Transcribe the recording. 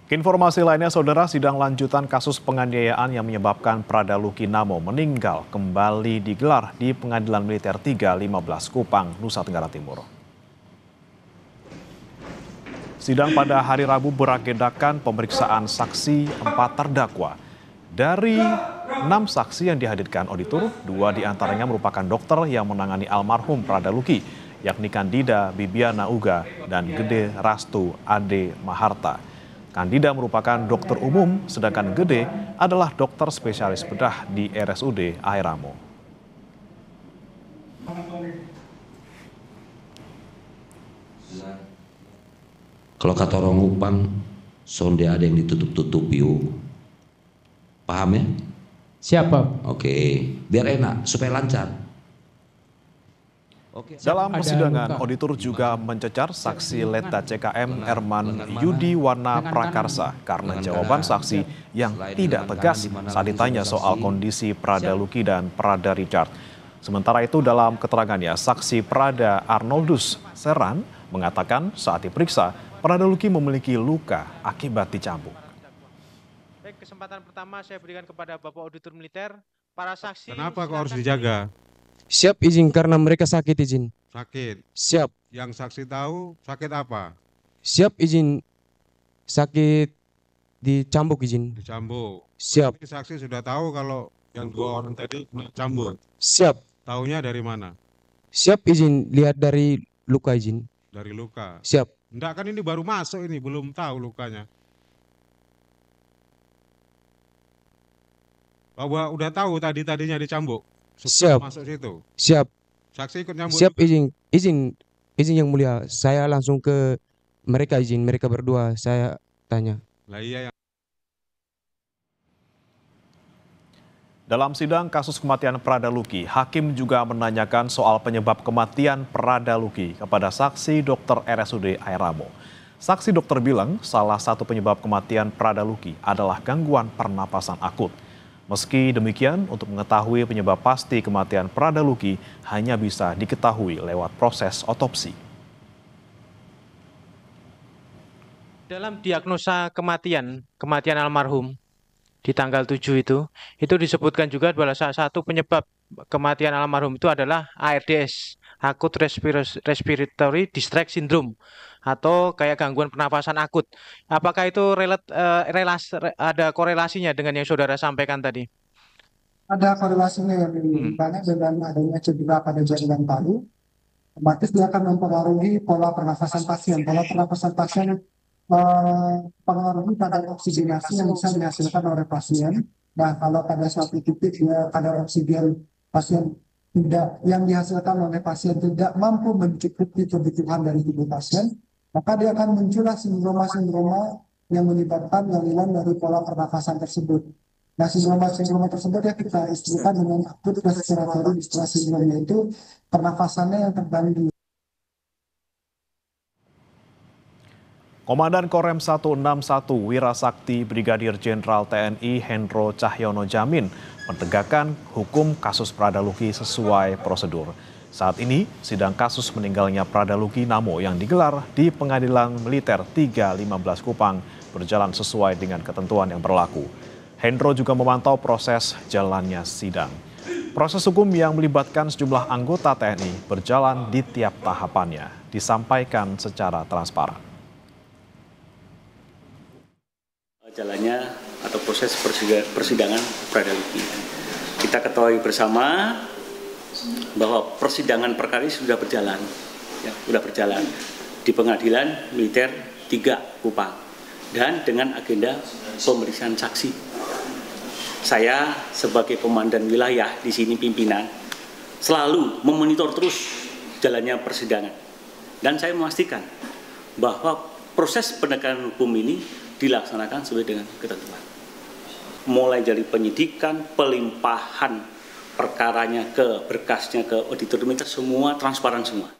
Informasi lainnya, saudara, sidang lanjutan kasus penganiayaan yang menyebabkan Prada Luki Namo meninggal kembali digelar di Pengadilan Militer 315 Kupang, Nusa Tenggara Timur. Sidang pada hari Rabu beragendakan pemeriksaan saksi 4 terdakwa. Dari 6 saksi yang dihadirkan auditor, 2 diantaranya merupakan dokter yang menangani almarhum Prada Luki, yakni Kandida Bibiana Uga dan Gede Rastu Ade Maharta. Kandida merupakan dokter umum, sedangkan Gede adalah dokter spesialis bedah di RSUD Airamo. Kalau kata orang Kupang, sonde ada yang ditutup-tutup yuk. Paham ya? Siapa? Oke, biar enak, supaya lancar. Dalam persidangan, auditor juga mencecar saksi Letda CKM Erman Yudi Wana Prakarsa karena jawaban saksi yang tidak tegas saat ditanya soal kondisi Prada Luki dan Prada Richard. Sementara itu dalam keterangannya, saksi Prada Arnoldus Seran mengatakan saat diperiksa, Prada Luki memiliki luka akibat dicambuk. Baik, kesempatan pertama saya berikan kepada Bapak Auditor Militer, para saksi. Kenapa kok harus dijaga? Siap izin karena mereka sakit izin. Sakit. Siap. Yang saksi tahu sakit apa? Siap izin sakit dicambuk izin. Dicambuk. Siap. Ini saksi sudah tahu kalau yang 2 orang tadi cambuk. Siap. Taunya dari mana? Siap izin lihat dari luka izin. Dari luka. Siap. Enggak, kan ini baru masuk, ini belum tahu lukanya. Bahwa udah tahu tadinya dicambuk. Siap. Masuk situ. Siap. Saksi ikut nyambut. Siap izin yang mulia. Saya langsung ke mereka izin, mereka berdua saya tanya. Lah iya. Dalam sidang kasus kematian Prada Luki, hakim juga menanyakan soal penyebab kematian Prada Luki kepada saksi dokter RSUD Airamo. Saksi dokter bilang salah satu penyebab kematian Prada Luki adalah gangguan pernapasan akut. Meski demikian, untuk mengetahui penyebab pasti kematian Prada Luki hanya bisa diketahui lewat proses otopsi. Dalam diagnosa kematian almarhum di tanggal 7 itu disebutkan juga bahwa salah satu penyebab kematian almarhum itu adalah ARDS, Acute Respiratory Distress Syndrome, atau kayak gangguan pernafasan akut. Apakah itu ada korelasinya dengan yang saudara sampaikan tadi? Ada korelasinya yang banyak dengan adanya cedera pada jaringan paru. Otomatis dia akan mempengaruhi pola pernafasan pasien. Pola pernafasan pasien mempengaruhi kadar oksigenasi yang bisa dihasilkan oleh pasien. Nah, kalau pada suatu titik dia kadar oksigen pasien yang dihasilkan oleh pasien tidak mampu mencukupi kebutuhan dari tubuh pasien, maka dia akan muncullah sindroma-sindroma yang menyebabkan gangguan dari pola pernafasan tersebut. Nah, sindroma tersebut ya kita istilahkan dengan acute respiratory distress syndrome, yaitu pernafasannya yang terganggu. Komandan Korem 161 Wirasakti Brigadir Jenderal TNI Hendro Cahyono Jamin menegakkan hukum kasus Prada Luki sesuai prosedur. Saat ini, sidang kasus meninggalnya Prada Luki Namo yang digelar di Pengadilan Militer 315 Kupang berjalan sesuai dengan ketentuan yang berlaku. Hendro juga memantau proses jalannya sidang. Proses hukum yang melibatkan sejumlah anggota TNI berjalan di tiap tahapannya, disampaikan secara transparan. Jalannya atau proses persidangan Prada Luki. Kita ketahui bersama bahwa persidangan perkara ini sudah berjalan, di Pengadilan Militer 3 Kupang dan dengan agenda pemeriksaan saksi. Saya sebagai komandan wilayah di sini pimpinan selalu memonitor terus jalannya persidangan dan saya memastikan bahwa proses penegakan hukum ini dilaksanakan sesuai dengan ketentuan. Mulai dari penyidikan, pelimpahan perkaranya ke berkasnya ke auditor militer, semua transparan semua.